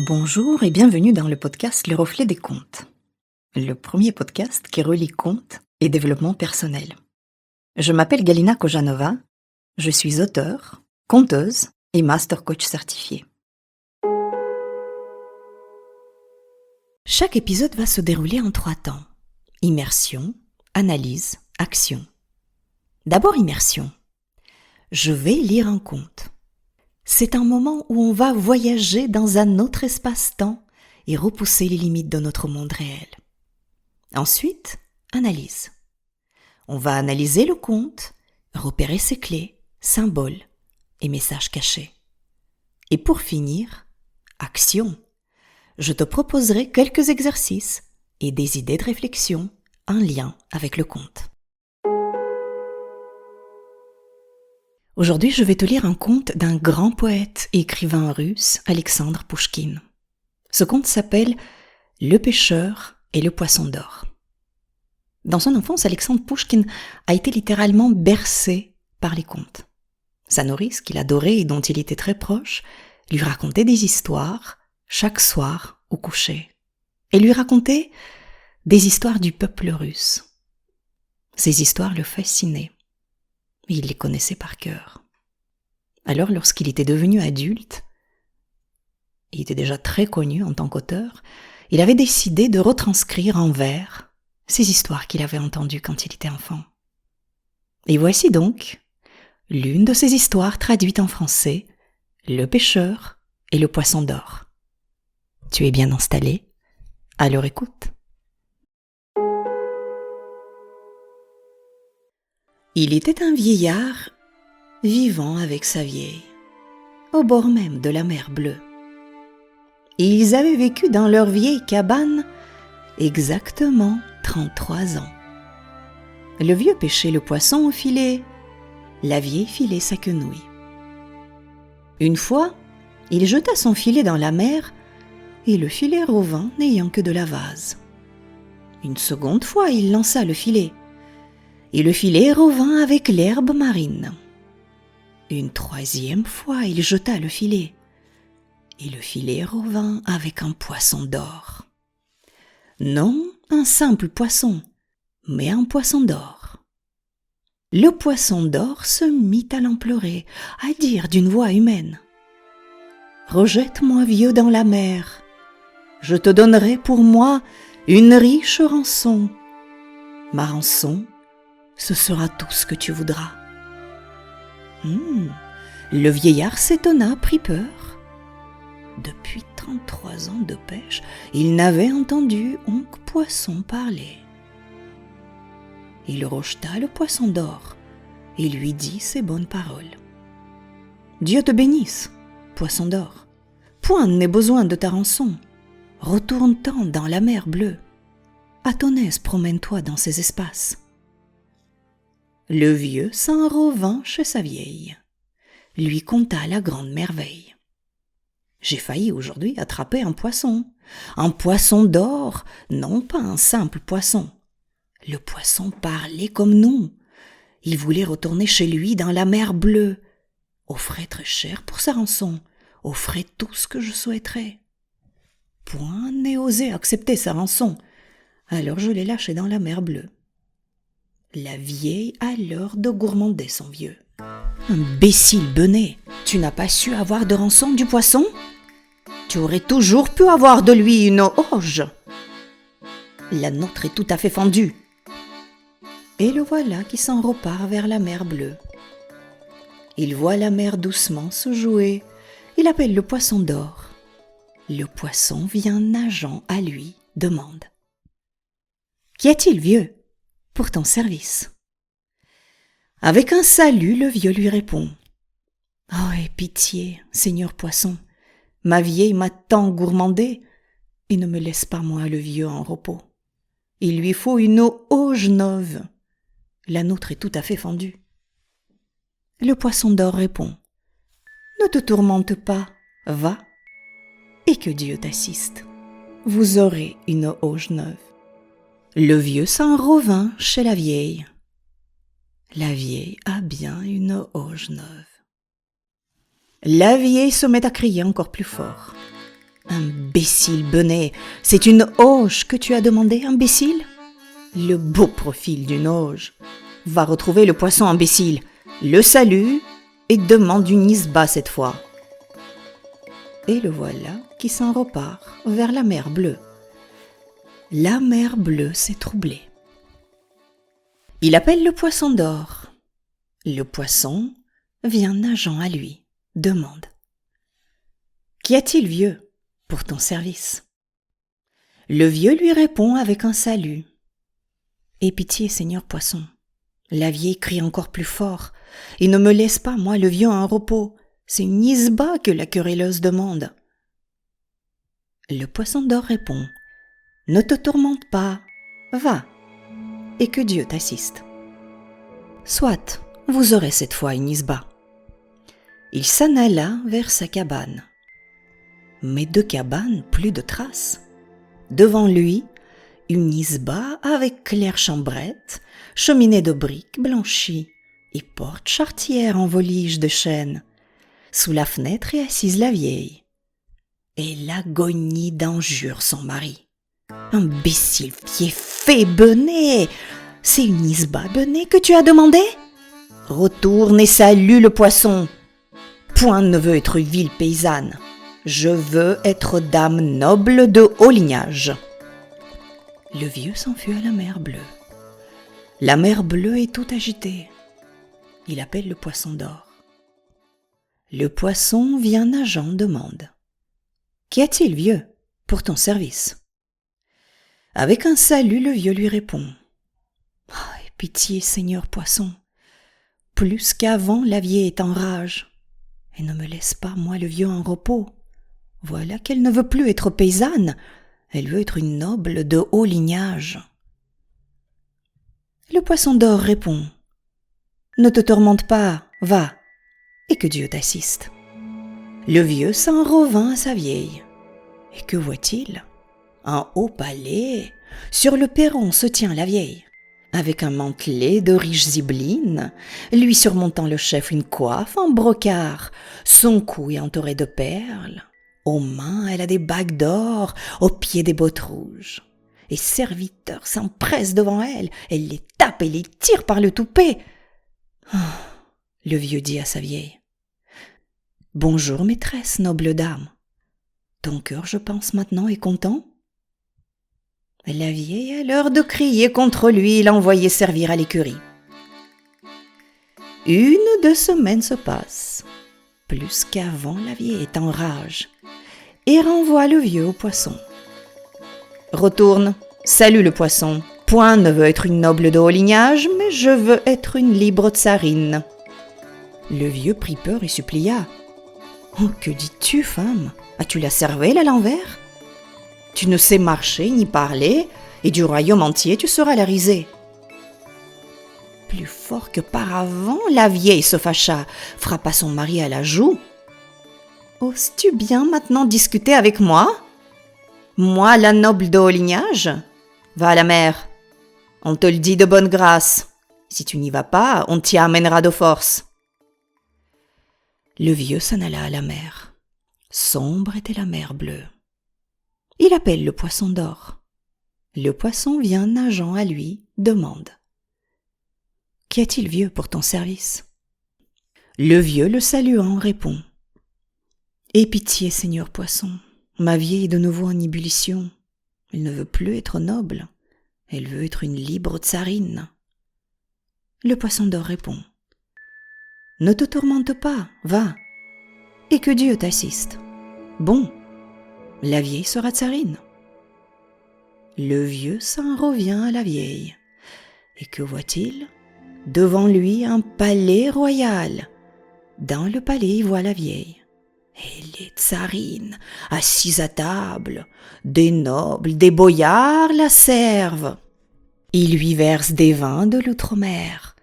Bonjour et bienvenue dans le podcast Le Reflet des Contes, le premier podcast qui relie contes et développement personnel. Je m'appelle Galina Kojanova, je suis auteure, conteuse et master coach certifié. Chaque épisode va se dérouler en 3 temps. Immersion, analyse, action. D'abord immersion. Je vais lire un conte. C'est un moment où on va voyager dans un autre espace-temps et repousser les limites de notre monde réel. Ensuite, analyse. On va analyser le conte, repérer ses clés, symboles et messages cachés. Et pour finir, action. Je te proposerai quelques exercices et des idées de réflexion en lien avec le conte. Aujourd'hui, je vais te lire un conte d'un grand poète et écrivain russe, Alexandre Pouchkine. Ce conte s'appelle « Le pêcheur et le poisson d'or ». Dans son enfance, Alexandre Pouchkine a été littéralement bercé par les contes. Sa nourrice, qu'il adorait et dont il était très proche, lui racontait des histoires chaque soir au coucher. Et lui racontait des histoires du peuple russe. Ces histoires le fascinaient. Il les connaissait par cœur. Alors, lorsqu'il était devenu adulte, il était déjà très connu en tant qu'auteur, il avait décidé de retranscrire en vers ces histoires qu'il avait entendues quand il était enfant. Et voici donc l'une de ces histoires traduites en français, Le pêcheur et le poisson d'or. Tu es bien installé? Alors écoute. Il était un vieillard vivant avec sa vieille, au bord même de la mer Bleue. Et ils avaient vécu dans leur vieille cabane exactement 33 ans. Le vieux pêchait le poisson au filet, la vieille filait sa quenouille. Une fois, il jeta son filet dans la mer et le filet revint n'ayant que de la vase. Une seconde fois, il lança le filet et le filet revint avec l'herbe marine. Une troisième fois, il jeta le filet et le filet revint avec un poisson d'or. Non un simple poisson, mais un poisson d'or. Le poisson d'or se mit à l'implorer, à dire d'une voix humaine : « Rejette-moi, vieux, dans la mer. Je te donnerai pour moi une riche rançon. Ma rançon, ce sera tout ce que tu voudras. » Le vieillard s'étonna, prit peur. Depuis 33 ans de pêche, il n'avait entendu aucun poisson parler. Il rejeta le poisson d'or et lui dit ces bonnes paroles. « Dieu te bénisse, poisson d'or. Point n'est besoin de ta rançon. Retourne-t'en dans la mer Bleue. À ton aise, promène-toi dans ces espaces. » Le vieux s'en revint chez sa vieille, lui conta la grande merveille. « J'ai failli aujourd'hui attraper un poisson d'or, non pas un simple poisson. Le poisson parlait comme nous. Il voulait retourner chez lui dans la mer Bleue, offrait très cher pour sa rançon, offrait tout ce que je souhaiterais. Point n'ai osé accepter sa rançon, alors je l'ai lâché dans la mer Bleue. » La vieille alors de gourmander son vieux. « Imbécile benet, tu n'as pas su avoir de rançon du poisson ? Tu aurais toujours pu avoir de lui une auge. La nôtre est tout à fait fendue. » Et le voilà qui s'en repart vers la mer Bleue. Il voit la mer doucement se jouer. Il appelle le poisson d'or. Le poisson vient nageant à lui, demande : « Qu'y a-t-il, vieux ? Pour ton service. » Avec un salut, le vieux lui répond : « Oh, aie pitié, seigneur poisson, ma vieille m'a tant gourmandé, et ne me laisse pas moi le vieux en repos. Il lui faut une auge neuve. La nôtre est tout à fait fendue. » Le poisson d'or répond : « Ne te tourmente pas, va, et que Dieu t'assiste. Vous aurez une auge neuve. » Le vieux s'en revint chez la vieille. La vieille a bien une auge neuve. La vieille se met à crier encore plus fort. Imbécile Benet, c'est une auge que tu as demandé, imbécile? Le beau profil d'une auge. Va retrouver le poisson imbécile, le salue et demande une isba cette fois. Et le voilà qui s'en repart vers la mer Bleue. La mer Bleue s'est troublée. Il appelle le poisson d'or. Le poisson vient nageant à lui, demande. Qu'y a-t-il, vieux, pour ton service? Le vieux lui répond avec un salut. Aie pitié, seigneur poisson. La vieille crie encore plus fort. Et ne me laisse pas, moi, le vieux, un repos. C'est une isba que la querelleuse demande. Le poisson d'or répond. Ne te tourmente pas, va, et que Dieu t'assiste. Soit, vous aurez cette fois une isba. Il s'en alla vers sa cabane. Mais de cabane, plus de traces. Devant lui, une isba avec claire chambrette, cheminée de briques blanchies et porte charretière en volige de chêne. Sous la fenêtre est assise la vieille. Elle agonie d'injures son mari. Imbécile pied fait, Benet! C'est une isba, Benet, que tu as demandé? Retourne et salue le poisson. Point ne veut être ville paysanne. Je veux être dame noble de haut lignage. Le vieux s'enfuit à la mer Bleue. La mer Bleue est toute agitée. Il appelle le poisson d'or. Le poisson vient nageant, demande. Qu'y a-t-il, vieux, pour ton service? Avec un salut, le vieux lui répond. Aie pitié, seigneur poisson. Plus qu'avant, la vieille est en rage. Et ne me laisse pas, moi, le vieux, en repos. Voilà qu'elle ne veut plus être paysanne. Elle veut être une noble de haut lignage. Le poisson d'or répond. Ne te tourmente pas, va, et que Dieu t'assiste. Le vieux s'en revint à sa vieille. Et que voit-il? Un haut palais. Sur le perron se tient la vieille, avec un mantelet de riches zibelines, lui surmontant le chef une coiffe en brocart, son cou est entouré de perles. Aux mains, elle a des bagues d'or, aux pieds des bottes rouges. Les serviteurs s'empressent devant elle, elle les tape et les tire par le toupet. Oh, le vieux dit à sa vieille. Bonjour, maîtresse, noble dame. Ton cœur, je pense, maintenant est content? La vieille, à l'heure de crier contre lui, l'envoyait servir à l'écurie. 1 semaine se passe. Plus qu'avant, la vieille est en rage et renvoie le vieux au poisson. Retourne, salue le poisson. Point ne veut être une noble de haut lignage, mais je veux être une libre tsarine. Le vieux prit peur et supplia. Oh, que dis-tu, femme? As-tu la cervelle à l'envers? Tu ne sais marcher ni parler, et du royaume entier tu seras la risée. Plus fort que par avant, la vieille se fâcha, frappa son mari à la joue. Oses-tu bien maintenant discuter avec moi? Moi, la noble de haut lignage? Va à la mer. On te le dit de bonne grâce. Si tu n'y vas pas, on t'y amènera de force. Le vieux s'en alla à la mer. Sombre était la mer Bleue. Il appelle le poisson d'or. Le poisson vient nageant à lui, demande. Qu'y a-t-il, vieux, pour ton service? Le vieux, le saluant, répond. Aie pitié, seigneur poisson. Ma vieille est de nouveau en ébullition. Elle ne veut plus être noble. Elle veut être une libre tsarine. Le poisson d'or répond. Ne te tourmente pas, va, et que Dieu t'assiste. Bon, la vieille sera tsarine. Le vieux s'en revient à la vieille. Et que voit-il? Devant lui un palais royal. Dans le palais, il voit la vieille. Elle est tsarine, assise à table. Des nobles, des boyards la servent. Ils lui versent des vins de l'outre-mer.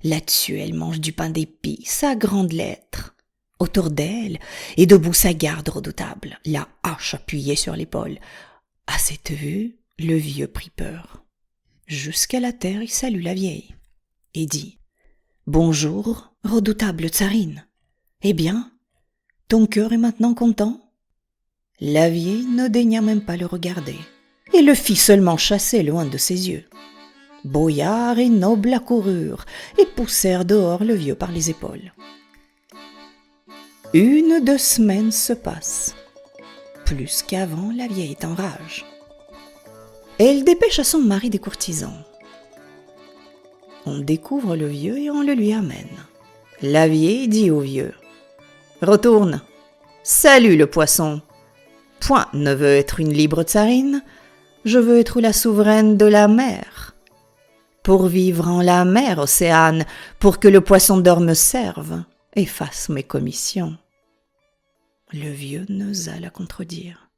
Là-dessus, elle mange du pain d'épices à grandes lettres. Autour d'elle est debout sa garde redoutable, la hache appuyée sur l'épaule. À cette vue, le vieux prit peur. Jusqu'à la terre, il salue la vieille et dit « Bonjour, redoutable tsarine. Eh bien, ton cœur est maintenant content ?» La vieille ne daigna même pas le regarder, et le fit seulement chasser loin de ses yeux. Boyards et nobles accoururent et poussèrent dehors le vieux par les épaules. 2 semaines se passent. Plus qu'avant, la vieille est en rage. Elle dépêche à son mari des courtisans. On découvre le vieux et on le lui amène. La vieille dit au vieux : « Retourne, salue le poisson. Point ne veut être une libre tsarine, je veux être la souveraine de la mer. Pour vivre en la mer, Océane, pour que le poisson d'or me serve et fasse mes commissions. » Le vieux n'osa la contredire.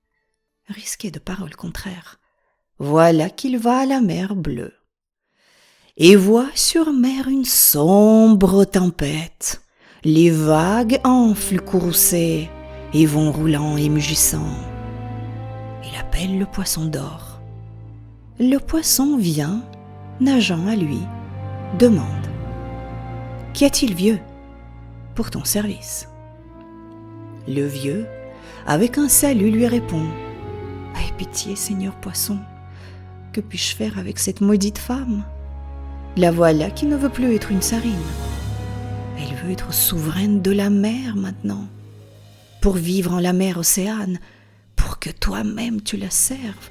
Risqué de paroles contraires, voilà qu'il va à la mer bleue et voit sur mer une sombre tempête. Les vagues enflent courroucées et vont roulant et mugissant. Il appelle le poisson d'or. Le poisson vient, nageant à lui, demande : « Qu'y a-t-il, vieux, pour ton service ?» Le vieux, avec un salut, lui répond : « Aie pitié, seigneur poisson, que puis-je faire avec cette maudite femme ? La voilà qui ne veut plus être une tsarine. Elle veut être souveraine de la mer maintenant, pour vivre en la mer Océane, pour que toi-même tu la serves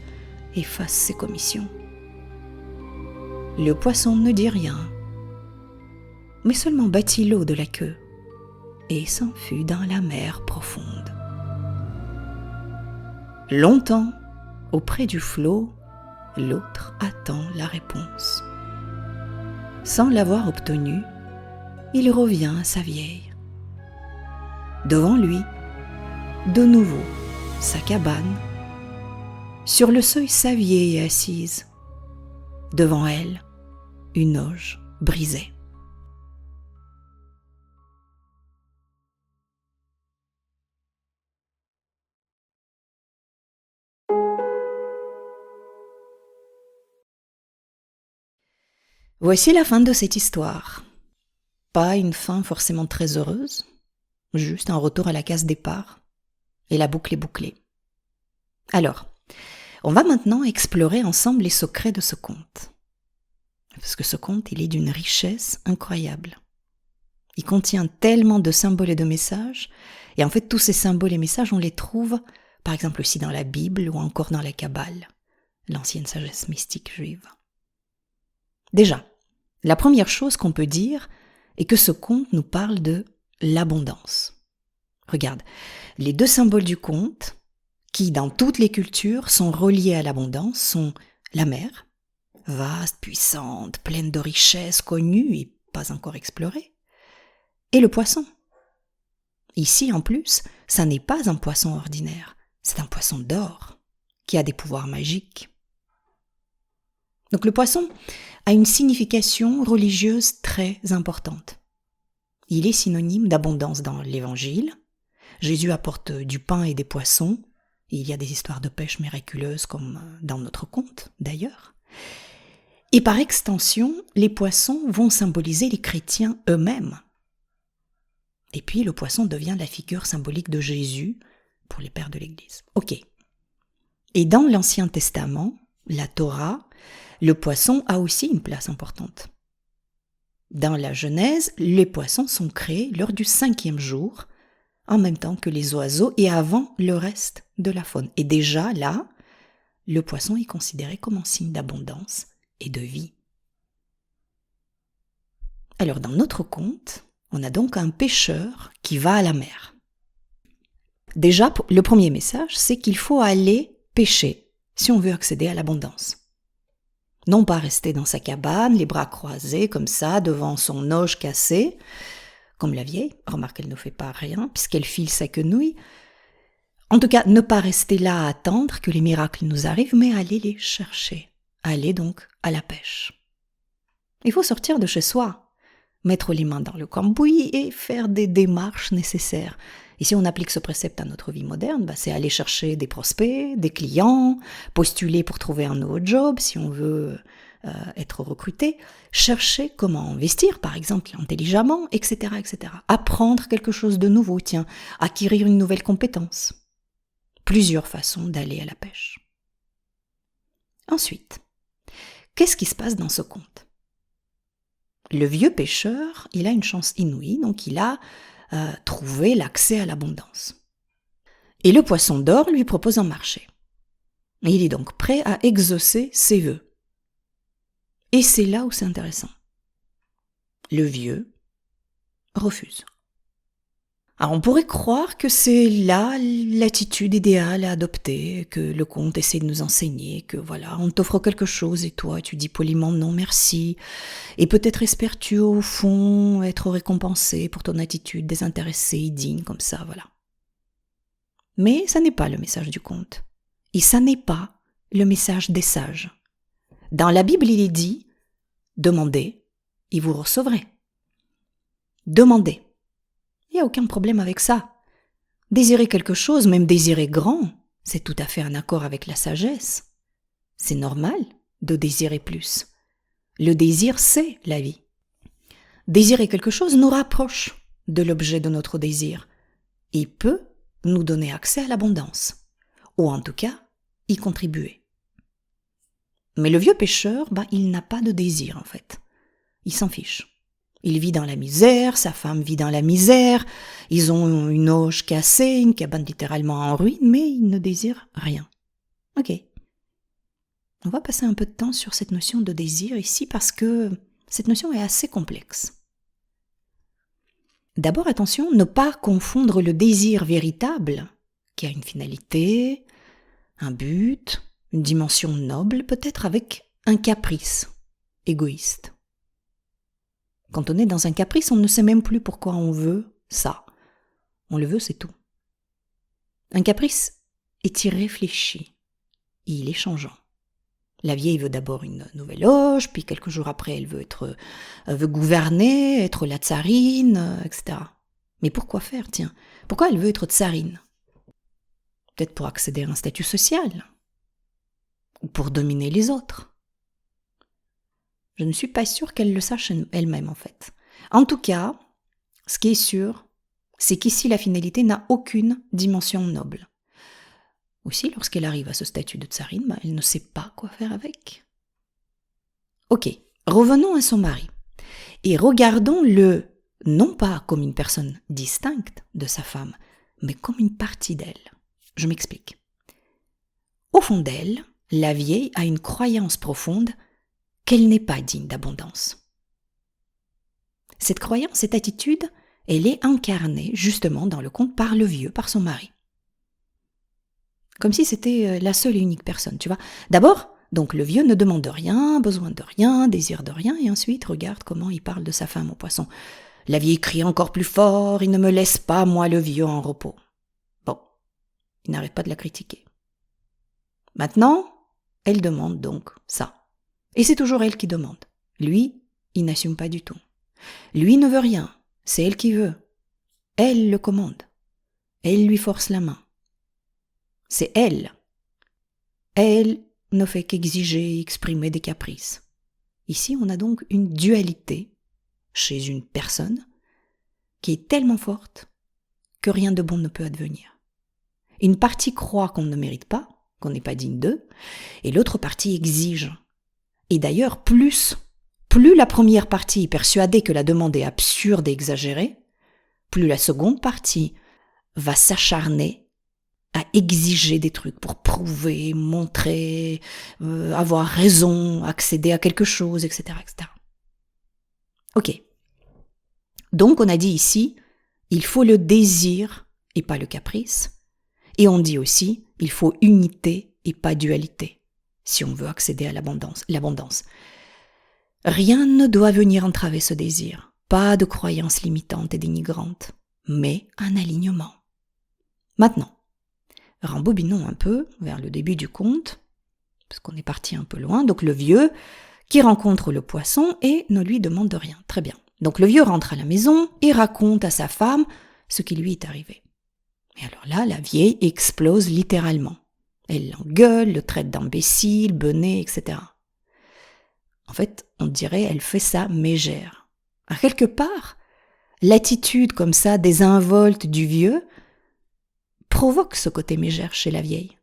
et fasses ses commissions. » Le poisson ne dit rien, mais seulement battit l'eau de la queue et s'enfuit dans la mer profonde. Longtemps, auprès du flot, l'autre attend la réponse. Sans l'avoir obtenue, il revient à sa vieille. Devant lui, de nouveau, sa cabane. Sur le seuil, sa vieille est assise. Devant elle, une auge brisée. Voici la fin de cette histoire. Pas une fin forcément très heureuse, juste un retour à la case départ, et la boucle est bouclée. Alors, on va maintenant explorer ensemble les secrets de ce conte. Parce que ce conte, il est d'une richesse incroyable. Il contient tellement de symboles et de messages, et en fait tous ces symboles et messages, on les trouve par exemple aussi dans la Bible ou encore dans la Kabbale, l'ancienne sagesse mystique juive. Déjà, la première chose qu'on peut dire est que ce conte nous parle de l'abondance. Regarde, les 2 symboles du conte, qui dans toutes les cultures sont reliés à l'abondance, sont la mer, vaste, puissante, pleine de richesses connues et pas encore explorées, et le poisson. Ici, en plus, ça n'est pas un poisson ordinaire, c'est un poisson d'or qui a des pouvoirs magiques. Donc le poisson a une signification religieuse très importante. Il est synonyme d'abondance dans l'Évangile. Jésus apporte du pain et des poissons. Il y a des histoires de pêche miraculeuses comme dans notre conte d'ailleurs. Et par extension, les poissons vont symboliser les chrétiens eux-mêmes. Et puis le poisson devient la figure symbolique de Jésus pour les pères de l'Église. Ok. Et dans l'Ancien Testament, la Torah, le poisson a aussi une place importante. Dans la Genèse, les poissons sont créés lors du 5e jour, en même temps que les oiseaux et avant le reste de la faune. Et déjà là, le poisson est considéré comme un signe d'abondance et de vie. Alors dans notre conte, on a donc un pêcheur qui va à la mer. Déjà, le premier message, c'est qu'il faut aller pêcher si on veut accéder à l'abondance. Non pas rester dans sa cabane, les bras croisés comme ça, devant son auge cassée, comme la vieille, remarque elle ne fait pas rien, puisqu'elle file sa quenouille. En tout cas, ne pas rester là à attendre que les miracles nous arrivent, mais aller les chercher, aller donc à la pêche. Il faut sortir de chez soi, mettre les mains dans le cambouis et faire des démarches nécessaires. Et si on applique ce précepte à notre vie moderne, c'est aller chercher des prospects, des clients, postuler pour trouver un nouveau job si on veut être recruté, chercher comment investir, par exemple, intelligemment, etc., etc. Apprendre quelque chose de nouveau, acquérir une nouvelle compétence. plusieurs façons d'aller à la pêche. Ensuite, qu'est-ce qui se passe dans ce conte? Le vieux pêcheur, il a une chance inouïe, donc il a trouvé l'accès à l'abondance. Et le poisson d'or lui propose un marché. Et il est donc prêt à exaucer ses vœux. Et c'est là où c'est intéressant. Le vieux refuse. Alors on pourrait croire que c'est là l'attitude idéale à adopter, que le conte essaie de nous enseigner, que voilà, on t'offre quelque chose et toi tu dis poliment non merci, et peut-être espères-tu au fond être récompensé pour ton attitude désintéressée et digne comme ça, voilà. Mais ça n'est pas le message du conte, et ça n'est pas le message des sages. Dans la Bible il est dit, demandez et vous recevrez. Demandez. Il n'y a aucun problème avec ça. Désirer quelque chose, même désirer grand, c'est tout à fait en accord avec la sagesse. C'est normal de désirer plus. Le désir, c'est la vie. Désirer quelque chose nous rapproche de l'objet de notre désir et peut nous donner accès à l'abondance, ou en tout cas, y contribuer. Mais le vieux pêcheur, il n'a pas de désir en fait. Il s'en fiche. Il vit dans la misère, sa femme vit dans la misère, ils ont une auge cassée, une cabane littéralement en ruine, mais ils ne désirent rien. Ok. On va passer un peu de temps sur cette notion de désir ici parce que cette notion est assez complexe. D'abord, attention, ne pas confondre le désir véritable, qui a une finalité, un but, une dimension noble, peut-être avec un caprice égoïste. Quand on est dans un caprice, on ne sait même plus pourquoi on veut ça. On le veut, c'est tout. Un caprice est irréfléchi. Il est changeant. La vieille veut d'abord une nouvelle auge, puis quelques jours après, elle veut gouverner, être la tsarine, etc. Mais pourquoi faire, tiens? Pourquoi elle veut être tsarine? Peut-être pour accéder à un statut social, ou pour dominer les autres. Je ne suis pas sûre qu'elle le sache elle-même, en fait. En tout cas, ce qui est sûr, c'est qu'ici, la finalité n'a aucune dimension noble. Aussi, lorsqu'elle arrive à ce statut de tsarine, elle ne sait pas quoi faire avec. Ok, revenons à son mari. Et regardons-le, non pas comme une personne distincte de sa femme, mais comme une partie d'elle. Je m'explique. Au fond d'elle, la vieille a une croyance profonde qu'elle n'est pas digne d'abondance. Cette croyance, cette attitude, elle est incarnée justement dans le conte par le vieux, par son mari. Comme si c'était la seule et unique personne, tu vois. D'abord, donc le vieux ne demande rien, besoin de rien, désire de rien, et ensuite regarde comment il parle de sa femme au poisson. La vieille crie encore plus fort, il ne me laisse pas, moi le vieux, en repos. Bon, il n'arrête pas de la critiquer. Maintenant, elle demande donc ça. Et c'est toujours elle qui demande. Lui, il n'assume pas du tout. Lui ne veut rien, c'est elle qui veut. Elle le commande. Elle lui force la main. C'est elle. Elle ne fait qu'exiger et exprimer des caprices. Ici, on a donc une dualité chez une personne qui est tellement forte que rien de bon ne peut advenir. Une partie croit qu'on ne mérite pas, qu'on n'est pas digne d'eux, et l'autre partie exige. Et d'ailleurs, plus la première partie est persuadée que la demande est absurde et exagérée, plus la seconde partie va s'acharner à exiger des trucs pour prouver, montrer, avoir raison, accéder à quelque chose, etc., etc. Ok. Donc on a dit ici, il faut le désir et pas le caprice. Et on dit aussi, il faut unité et pas dualité, si on veut accéder à l'abondance. Rien ne doit venir entraver ce désir, pas de croyances limitantes et dénigrantes, mais un alignement. Maintenant, rembobinons un peu vers le début du conte, parce qu'on est parti un peu loin. Donc le vieux qui rencontre le poisson et ne lui demande de rien. Très bien. Donc le vieux rentre à la maison et raconte à sa femme ce qui lui est arrivé. Et alors là, la vieille explose littéralement. Elle l'engueule, le traite d'imbécile, benet, etc. En fait, on dirait elle fait sa mégère. À quelque part, l'attitude comme ça désinvolte du vieux provoque ce côté mégère chez la vieille.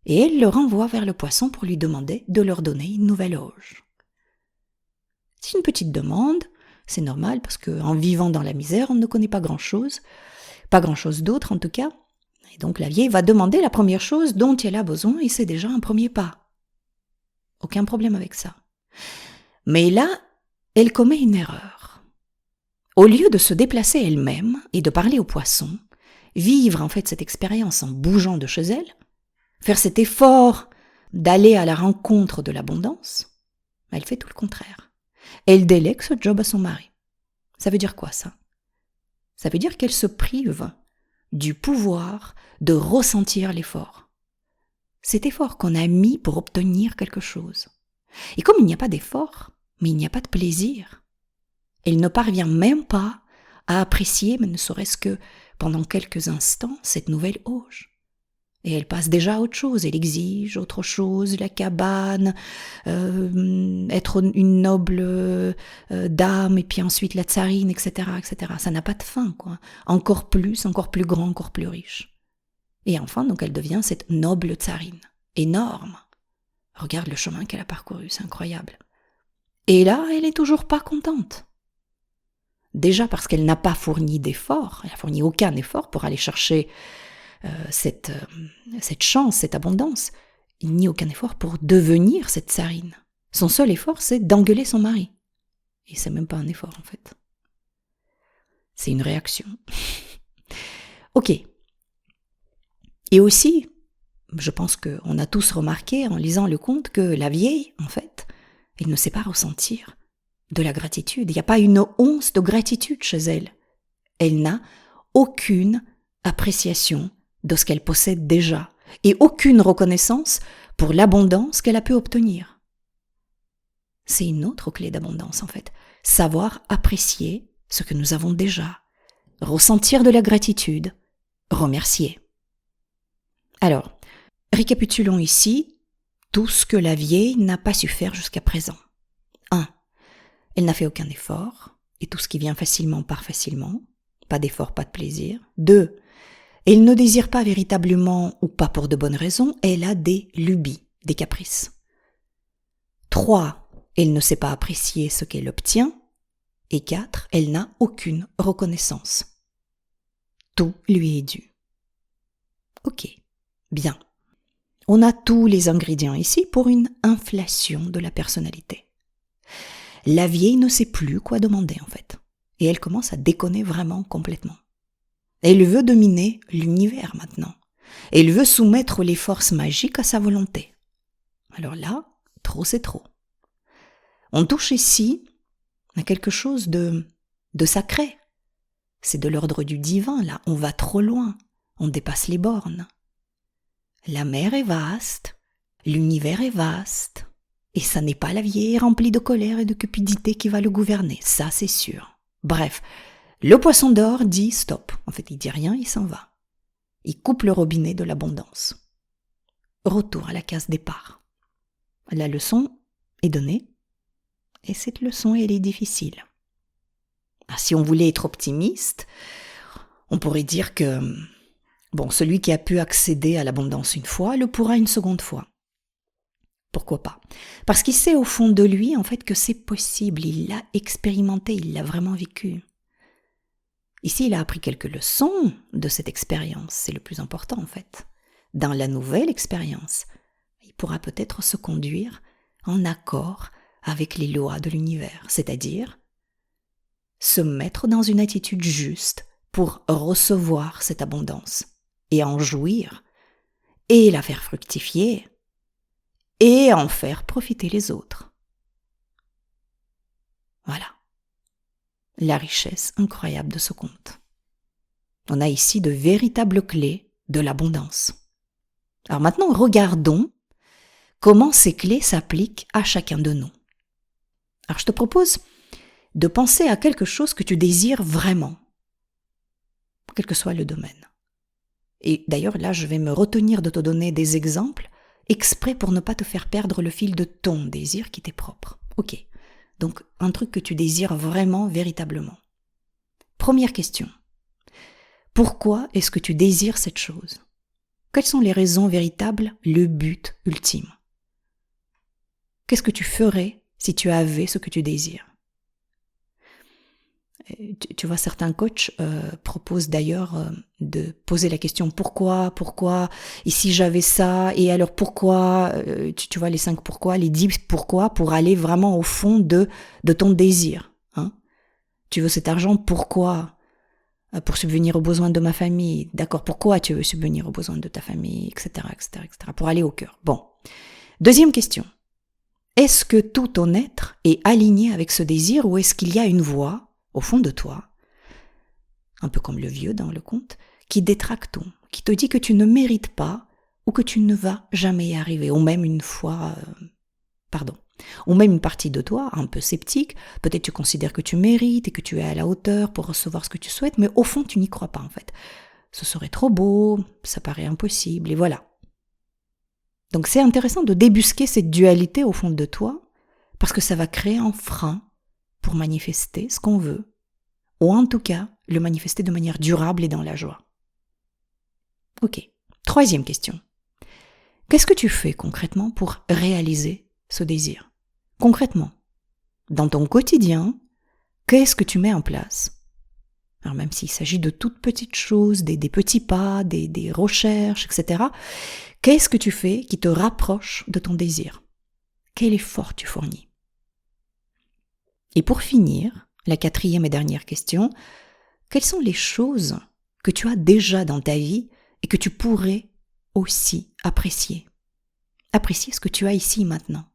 Et elle le renvoie vers le poisson pour lui demander de leur donner une nouvelle auge. C'est une petite demande, c'est normal parce qu'en vivant dans la misère, on ne connaît pas grand-chose d'autre en tout cas. Et donc la vieille va demander la première chose dont elle a besoin et c'est déjà un premier pas. Aucun problème avec ça. Mais là, elle commet une erreur. Au lieu de se déplacer elle-même et de parler au poisson, vivre en fait cette expérience en bougeant de chez elle, faire cet effort d'aller à la rencontre de l'abondance, elle fait tout le contraire. Elle délègue ce job à son mari. Ça veut dire quoi ça ? Ça veut dire qu'elle se prive du pouvoir de ressentir l'effort. Cet effort qu'on a mis pour obtenir quelque chose. Et comme il n'y a pas d'effort, mais il n'y a pas de plaisir, elle ne parvient même pas à apprécier, mais ne serait-ce que pendant quelques instants, cette nouvelle auge. Et elle passe déjà à autre chose, elle exige autre chose, la cabane, être une noble dame, et puis ensuite la tsarine, etc., etc. Ça n'a pas de fin, quoi. Encore plus grand, encore plus riche. Et enfin, donc elle devient cette noble tsarine, énorme. Regarde le chemin qu'elle a parcouru, c'est incroyable. Et là, elle est toujours pas contente. Déjà parce qu'elle n'a pas fourni d'effort, elle n'a fourni aucun effort pour aller chercher cette chance, cette abondance, ni aucun effort pour devenir cette tsarine. Son seul effort, c'est d'engueuler son mari. Et c'est même pas un effort, en fait. C'est une réaction. Ok. Et aussi, je pense qu'on a tous remarqué en lisant le conte que la vieille, en fait, elle ne sait pas ressentir de la gratitude. Il n'y a pas une once de gratitude chez elle. Elle n'a aucune appréciation de ce qu'elle possède déjà et aucune reconnaissance pour l'abondance qu'elle a pu obtenir. C'est une autre clé d'abondance en fait. Savoir apprécier ce que nous avons déjà, ressentir de la gratitude, remercier. Alors, récapitulons ici tout ce que la vieille n'a pas su faire jusqu'à présent. 1. Elle n'a fait aucun effort, et tout ce qui vient facilement part facilement. Pas d'effort, pas de plaisir. 2. Elle ne désire pas véritablement, ou pas pour de bonnes raisons, elle a des lubies, des caprices. 3. Elle ne sait pas apprécier ce qu'elle obtient. Et 4. Elle n'a aucune reconnaissance. Tout lui est dû. Ok, bien. On a tous les ingrédients ici pour une inflation de la personnalité. La vieille ne sait plus quoi demander en fait. Et elle commence à déconner vraiment complètement. Elle veut dominer l'univers maintenant. Elle veut soumettre les forces magiques à sa volonté. Alors là, trop c'est trop. On touche ici à quelque chose de sacré. C'est de l'ordre du divin, là. On va trop loin. On dépasse les bornes. La mer est vaste. L'univers est vaste. Et ça n'est pas la vieille remplie de colère et de cupidité qui va le gouverner. Ça, c'est sûr. Bref. Le poisson d'or dit stop. En fait, il dit rien, il s'en va. Il coupe le robinet de l'abondance. Retour à la case départ. La leçon est donnée. Et cette leçon, elle est difficile. Si on voulait être optimiste, on pourrait dire que celui qui a pu accéder à l'abondance une fois le pourra une seconde fois. Pourquoi pas ? Parce qu'il sait au fond de lui, en fait, que c'est possible. Il l'a expérimenté, il l'a vraiment vécu. Ici, il a appris quelques leçons de cette expérience. C'est le plus important, en fait. Dans la nouvelle expérience, il pourra peut-être se conduire en accord avec les lois de l'univers, c'est-à-dire se mettre dans une attitude juste pour recevoir cette abondance et en jouir et la faire fructifier et en faire profiter les autres. Voilà. La richesse incroyable de ce conte. On a ici de véritables clés de l'abondance. Alors maintenant, regardons comment ces clés s'appliquent à chacun de nous. Alors je te propose de penser à quelque chose que tu désires vraiment, quel que soit le domaine. Et d'ailleurs, là, je vais me retenir de te donner des exemples exprès pour ne pas te faire perdre le fil de ton désir qui t'est propre. Ok. Donc, un truc que tu désires vraiment, véritablement. Première question. Pourquoi est-ce que tu désires cette chose? Quelles sont les raisons véritables, le but ultime? Qu'est-ce que tu ferais si tu avais ce que tu désires? Tu vois, certains coachs proposent d'ailleurs de poser la question pourquoi, et si j'avais ça, et alors pourquoi, tu vois les 5 pourquoi, les 10 pourquoi, pour aller vraiment au fond de ton désir. Hein. Tu veux cet argent, pourquoi? Pour subvenir aux besoins de ma famille. D'accord, pourquoi tu veux subvenir aux besoins de ta famille, etc., pour aller au cœur. Bon. Deuxième question. Est-ce que tout ton être est aligné avec ce désir ou est-ce qu'il y a une voix au fond de toi, un peu comme le vieux dans le conte, qui détraque tout, qui te dit que tu ne mérites pas ou que tu ne vas jamais y arriver, ou même une partie de toi, un peu sceptique, peut-être tu considères que tu mérites et que tu es à la hauteur pour recevoir ce que tu souhaites, mais au fond tu n'y crois pas en fait. Ce serait trop beau, ça paraît impossible, et voilà. Donc c'est intéressant de débusquer cette dualité au fond de toi, parce que ça va créer un frein pour manifester ce qu'on veut, ou en tout cas, le manifester de manière durable et dans la joie. Ok, troisième question. Qu'est-ce que tu fais concrètement pour réaliser ce désir? Concrètement, dans ton quotidien, qu'est-ce que tu mets en place? Alors même s'il s'agit de toutes petites choses, des petits pas, des recherches, etc., qu'est-ce que tu fais qui te rapproche de ton désir? Quel effort tu fournis? Et pour finir, la quatrième et dernière question, quelles sont les choses que tu as déjà dans ta vie et que tu pourrais aussi apprécier? Apprécier ce que tu as ici et maintenant.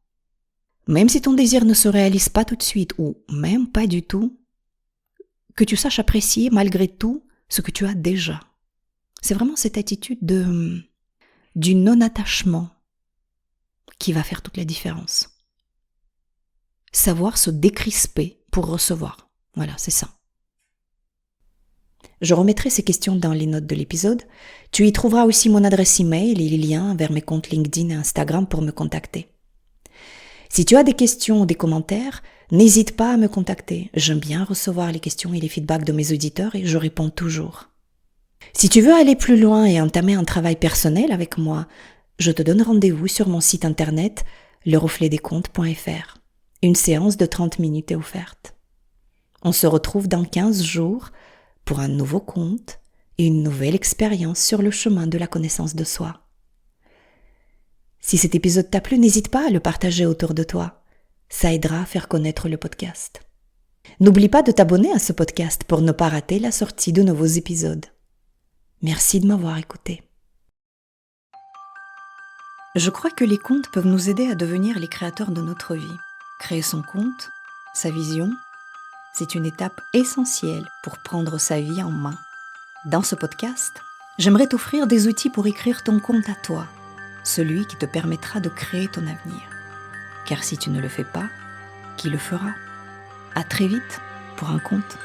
Même si ton désir ne se réalise pas tout de suite ou même pas du tout, que tu saches apprécier malgré tout ce que tu as déjà. C'est vraiment cette attitude du non-attachement qui va faire toute la différence. Savoir se décrisper pour recevoir. Voilà, c'est ça. Je remettrai ces questions dans les notes de l'épisode. Tu y trouveras aussi mon adresse email et les liens vers mes comptes LinkedIn et Instagram pour me contacter. Si tu as des questions ou des commentaires, n'hésite pas à me contacter. J'aime bien recevoir les questions et les feedbacks de mes auditeurs et je réponds toujours. Si tu veux aller plus loin et entamer un travail personnel avec moi, je te donne rendez-vous sur mon site internet lerefletdescomptes.fr. Une séance de 30 minutes est offerte. On se retrouve dans 15 jours pour un nouveau conte et une nouvelle expérience sur le chemin de la connaissance de soi. Si cet épisode t'a plu, n'hésite pas à le partager autour de toi. Ça aidera à faire connaître le podcast. N'oublie pas de t'abonner à ce podcast pour ne pas rater la sortie de nouveaux épisodes. Merci de m'avoir écouté. Je crois que les contes peuvent nous aider à devenir les créateurs de notre vie. Créer son conte, sa vision, c'est une étape essentielle pour prendre sa vie en main. Dans ce podcast, j'aimerais t'offrir des outils pour écrire ton conte à toi, celui qui te permettra de créer ton avenir. Car si tu ne le fais pas, qui le fera? À très vite pour un conte.